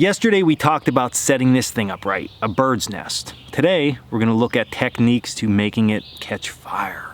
Yesterday we talked about setting this thing up right, a bird's nest. Today we're going to look at techniques to making it catch fire.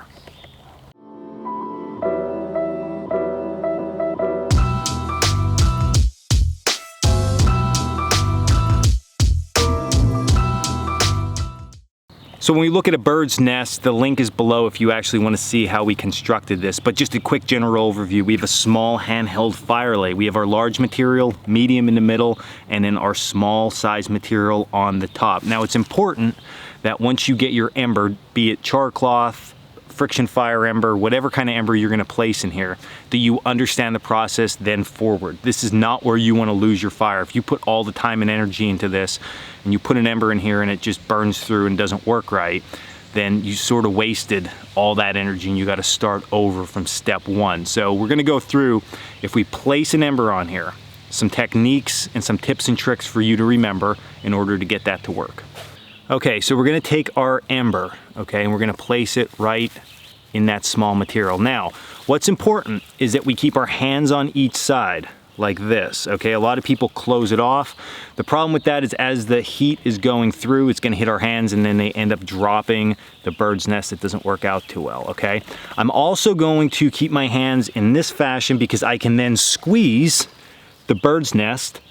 So when we look at a bird's nest, the link is below if you actually want to see how we constructed this. But just a quick general overview, we have a small handheld fire lay. We have our large material, medium in the middle, and then our small size material on the top. Now it's important that once you get your ember, be it char cloth, friction fire ember, whatever kind of ember you're going to place in here, that you understand the process then forward. This is not where you want to lose your fire. If you put all the time and energy into this and you put an ember in here and it just burns through and doesn't work right, then you sort of wasted all that energy and you got to start over from step one. So we're going to go through, if we place an ember on here, some techniques and some tips and tricks for you to remember in order to get that to work. Okay, so we're going to take our ember, okay, and we're going to place it right in that small material. Now, what's important is that we keep our hands on each side like this, okay? A lot of people close it off. The problem with that is as the heat is going through, it's going to hit our hands and then they end up dropping the bird's nest. It doesn't work out too well, okay? I'm also going to keep my hands in this fashion because I can then squeeze the bird's nest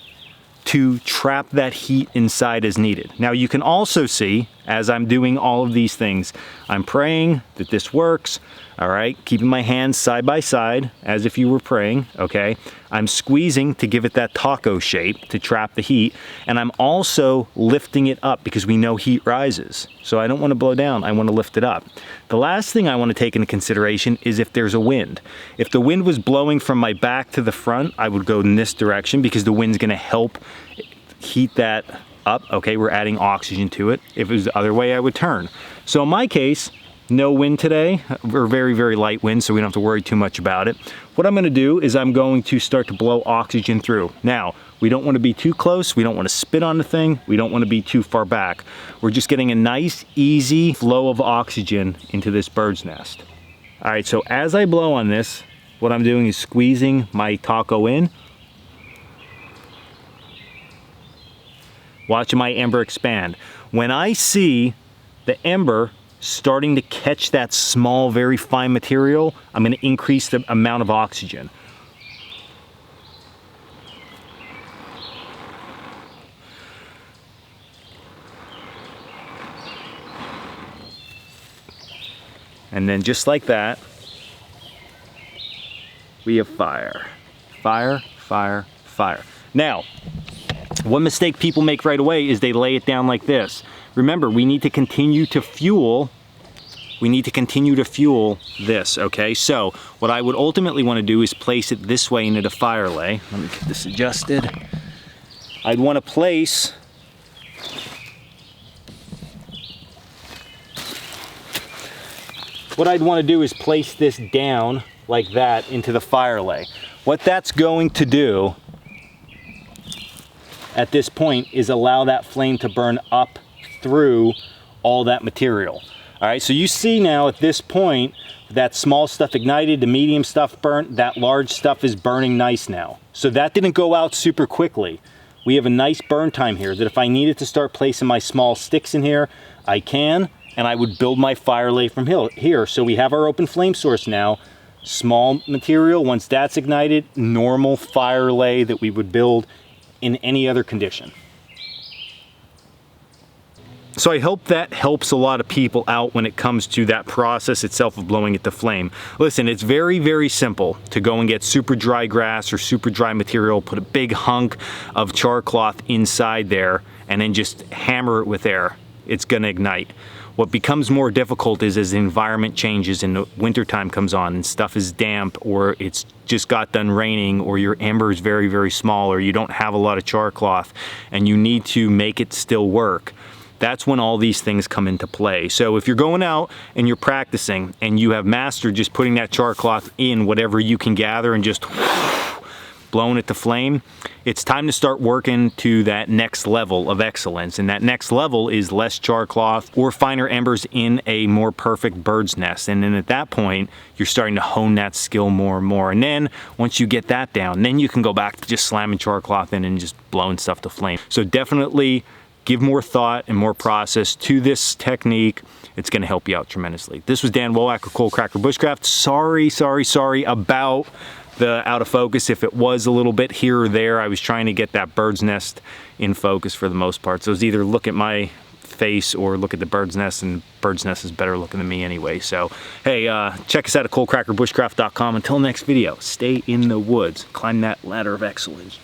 to trap that heat inside as needed. Now you can also see, as I'm doing all of these things, I'm praying that this works, all right? Keeping my hands side by side as if you were praying, okay? I'm squeezing to give it that taco shape to trap the heat, and I'm also lifting it up because we know heat rises. So I don't want to blow down, I want to lift it up. The last thing I want to take into consideration is if there's a wind. If the wind was blowing from my back to the front, I would go in this direction because the wind's going to help heat that up. Okay, we're adding oxygen to it. If it was the other way, I would turn. So in my case, no wind today. We're very, very light wind, so we don't have to worry too much about it. What I'm going to do is I'm going to start to blow oxygen through. Now, we don't want to be too close. We don't want to spit on the thing. We don't want to be too far back. We're just getting a nice, easy flow of oxygen into this bird's nest. All right, so as I blow on this, what I'm doing is squeezing my taco in. Watching my ember expand. When I see the ember starting to catch that small, very fine material, I'm going to increase the amount of oxygen. And then just like that, we have fire. Fire, fire, fire. Now, one mistake people make right away is they lay it down like this. Remember, we need to continue to fuel. We need to continue to fuel this, okay? So what I would ultimately want to do is place it this way into the fire lay. Let me get this adjusted. I'd want to place this down like that into the fire lay. What that's going to do at this point is allow that flame to burn up through all that material. All right, so you see now at this point, that small stuff ignited, the medium stuff burnt, that large stuff is burning nice now. So that didn't go out super quickly. We have a nice burn time here that if I needed to start placing my small sticks in here, I can, and I would build my fire lay from here. So we have our open flame source now, small material, once that's ignited, normal fire lay that we would build in any other condition. So I hope that helps a lot of people out when it comes to that process itself of blowing it to flame. Listen, it's very, very simple to go and get super dry grass or super dry material, put a big hunk of char cloth inside there, and then just hammer it with air. It's gonna ignite. What becomes more difficult is as the environment changes and the wintertime comes on and stuff is damp, or it's just got done raining, or your ember is very, very small, or you don't have a lot of char cloth and you need to make it still work. That's when all these things come into play. So if you're going out and you're practicing and you have mastered just putting that char cloth in whatever you can gather and just blowing it to flame, it's time to start working to that next level of excellence. And that next level is less char cloth or finer embers in a more perfect bird's nest. And then at that point, you're starting to hone that skill more and more. And then once you get that down, then you can go back to just slamming char cloth in and just blowing stuff to flame. So definitely give more thought and more process to this technique. It's gonna help you out tremendously. This was Dan Wollack of Coalcracker Bushcraft. Sorry about the out of focus. If it was a little bit here or there, I was trying to get that bird's nest in focus for the most part. So it was either look at my face or look at the bird's nest, and bird's nest is better looking than me anyway. So hey, check us out at coalcrackerbushcraft.com. Until next video, stay in the woods, climb that ladder of excellence.